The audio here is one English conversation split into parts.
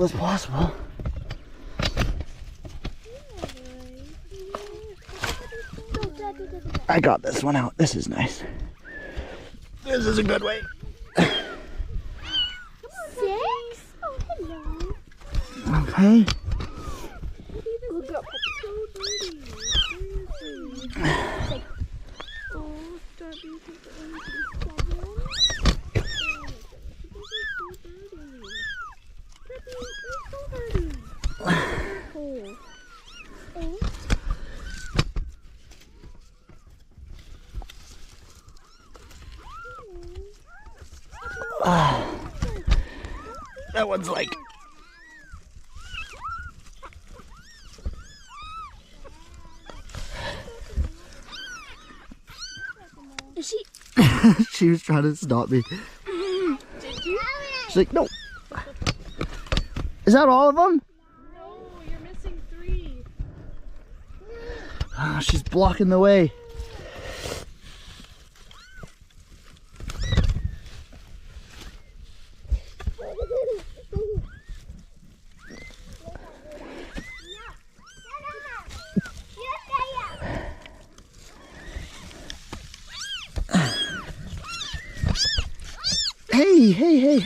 as possible. I got this one out. This is nice. This is a good way. 6? Oh, hello. Okay. Look up. That one's like... Is she? She was trying to stop me. Did you? She's like, no. Is that all of them? No, you're missing 3. Oh, she's blocking the way.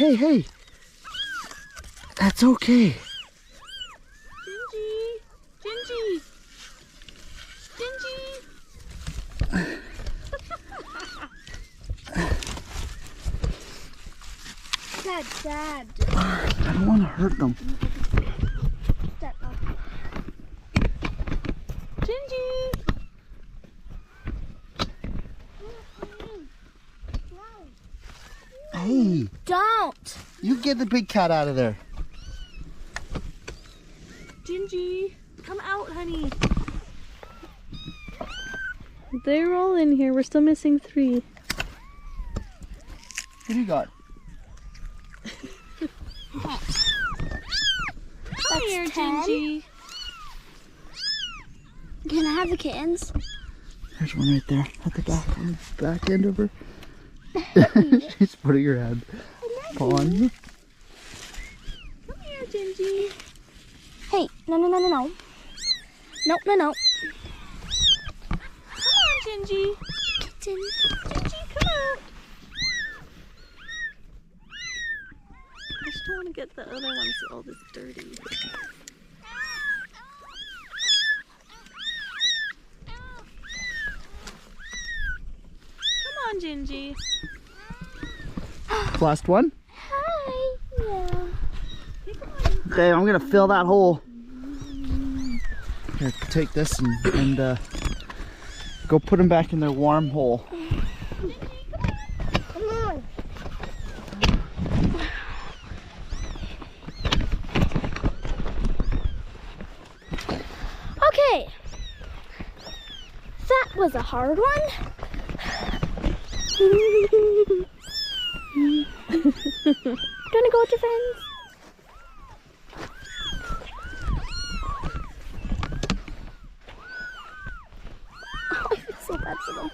Hey. That's okay. Gingy. That's sad. I don't want to hurt them. Gingy. Hey, Don't. you get the big cat out of there. Gingy, come out, honey. They're all in here. We're still missing 3. What do you got? Come here, 10. Gingy. Can I have the kittens? There's one right there at the back, on the back end of her. She's putting her hand on you. Come here, Gingy. Hey, no. No. Come on, Gingy. Kitten. Gingy, come out. I just don't want to get the other ones all this dirty. Come on, Gingy. Last one. Hi. Yeah. Okay, I'm gonna fill that hole. Here, take this and go put them back in their warm hole. Come on. Okay. That was a hard one. Gonna go with your friends? Oh, I feel so bad for them.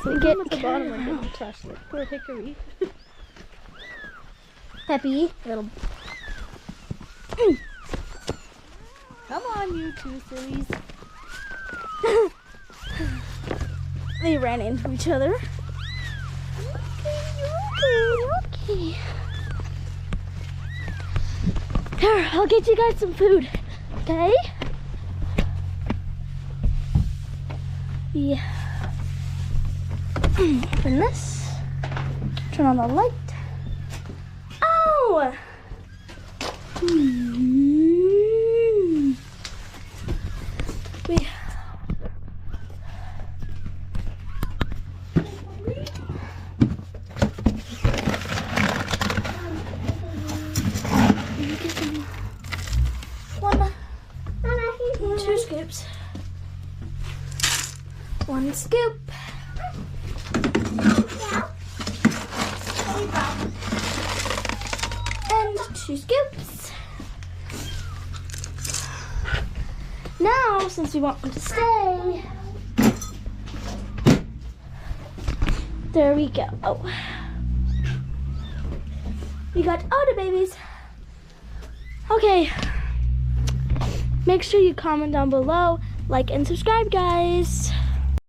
So get at the bottom like a trash like poor Hickory. Peppy, little. Come on, you two sillies. They ran into each other. Okay. Here, I'll get you guys some food. Okay? Yeah. Open this. Turn on the light. Ow! We. Two scoops. One scoop. And 2 scoops. Now, since we want them to stay, there we go. We got all the babies. Okay. Make sure you comment down below, like and subscribe, guys.